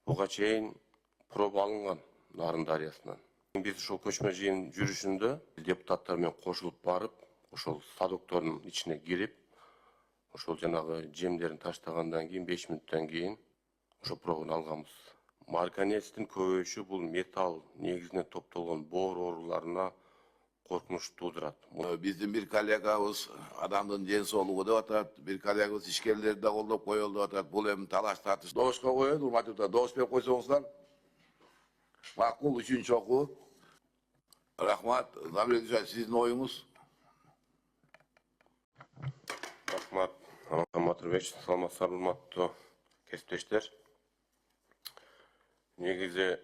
Буга чейин проба алынган Нарын дарыясынан. Биз ошол көчмө жыйын жүрүшүндө депутаттар менен кошулуп барып, ошол садоктордун ичине кирип, ошол жанагы жемдерин таштагандан кийин 5 мүнөттөн кийин ошол пробаны алганбыз. Марганецтин көбөйүшү бул металл негизинен топтолгон боор ооруларына коркунуч туудурат. Биздин бир коллегабыз адамдын ден соолугу деп атат, бир коллегабыз ишкерлерди да колдоп коелу деп атат. Бул эми талаш тартыш. Добушка коелу, урматтуу депутаттар, добуш берип койсоңуздар. Макул, үчүнчү окуу. Рахмат. Замир Ильич, сиздин оюңуз? Рахмат, Матурбек, саламатсыздар, урматтуу кесиптештер. Негизи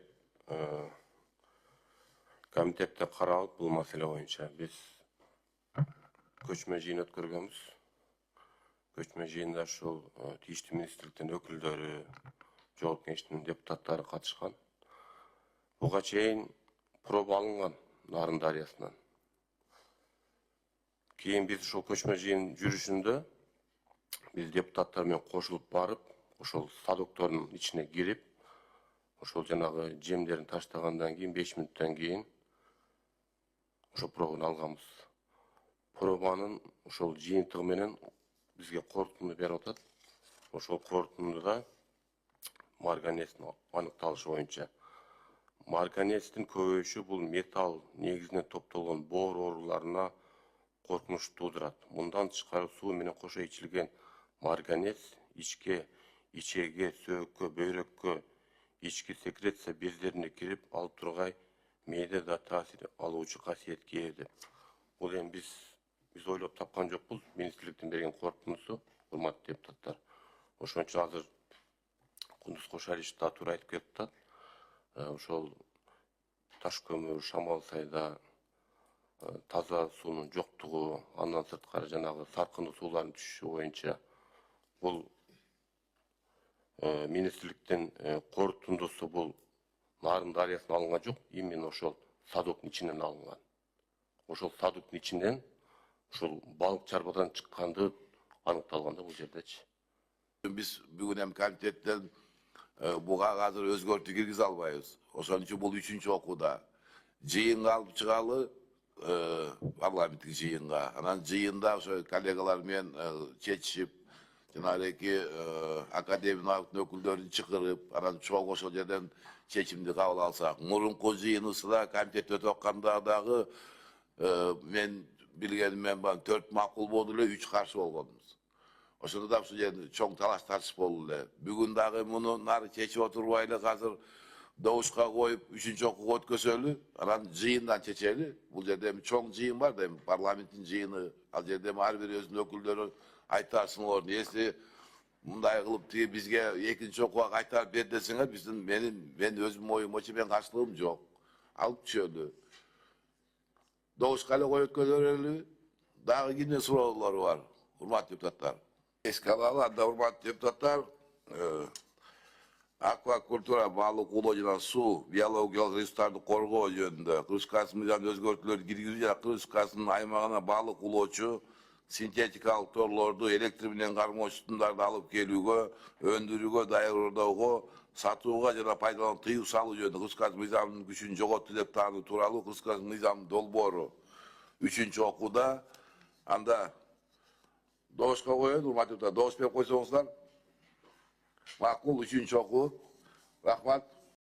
комитетте каралып бул маселе боюнча биз көчмө жыйын өткөргөнбүз. Көчмө жыйында ушул тийиштүү министрликтин өкүлдөрү, жооп кеңештин депутаттары катышкан. Буга чейин проба алынган Нарын дарыясынан. Кийин биз ушул көчмө жыйын жүрүшүндө биз депутаттар менен кошулуп барып, ошол садоктордун ичине кирип, ошол жанагы жемдерин таштагандан кийин 5 мүнөттөн кийин ошол пробаны алганбыз. Пробанын ошол жыйынтыгы менен бизге корутунду берип атат. Ошол корутундуда марганецтин аныкталышы боюнча марганецтин көбөйүшү бул металл негизинен топтолгон боор ооруларына коркунуч туудурат. Мындан тышкары суу менен кошо ичилген марганец ичке, ичеге, сөөккө, бөйрөккө, ички секреция бездерине кирип алып тургай мээде да таасир алуучу касиетке ээ деп. Бул эми биз ойлоп тапкан жокпуз. Министрликтин берген корутундусу, урматтуу депутаттар. Ошон үчүн азыр Кундуз Кошалич да туура айтып кетип атат. Ошол таш көмүр, шамал сайда таза суунун жоктугу, андан сырткары жанагы саркындуу суулардын түшүшү боюнча бул министрликтин корутундусу бул Нарын дарыясынан алынган жок, именно ошол садоктун ичинен алынган. Ошол садоктун ичинен ошол балык чарбадан чыкканды аныкталган да бул жердечи. Биз бүгүн эми комитеттен буга азыр өзгөртүү киргизе албайбыз. Ошон үчүн бул 3-чү окууда жыйынга алып чыгалы, парламенттик жыйынга. Анан жыйында ошо коллегалар менен чечишип, жанагы академиялык өкүлдөрүн чакырып, анан чогуу ошол жерден чечимди кабыл алсак. Мурунку жыйыныбызда комитет өтүп атканда дагы мен билгенимен 4 макул болду эле, 3 каршы болгонбуз. Ошондо да ушул жерде чоң талаш тартыш болду эле. Бүгүн дагы муну нары чечип отурбайлы, азыр добушка коюп 3-чү окууга өткөзөлү, анан жыйындан чечели. Бул жерде эми чоң жыйын бар да, эми парламенттин жыйыны. Ал жерде ар бир өзүнүн өкүлдөрү айтарсыңар. Если мындай кылып тиги бизге 2-чи окууга кайтарып бер десеңер, мен өзүмдүн оюм боюнча мен каршылыгым жок. Алып түшөлү. Добушка эле коюп өткөзөлү. Дагы кимдин суроолору бар, урматтуу депутаттар? Эске алалы, анда урматтуу депутаттар, аквакультура, балык улоо жана суу, биологиялык ресурстарды коргоо жөнүндө Кыргызстан мыйзамына өзгөртүүлөр киргизүү жана Кыргызстандын аймагына балык улоочу синтетикалык торлорду электр менен кармоочу тутумдарды алып келүүгө, өндүрүүгө, даярдоого, сатууга жана пайдаланууга тыюу салуу жөнүндө Кыргызстан мыйзамынын күчүн жоготту деп таануу тууралуу Кыргызстан мыйзамынын долбоору 3-чү окууда. Анда добушка коелу, урматтуу депутаттар, добуш берип койсоңуздар. Макул, 3-чү окуу. Рахмат.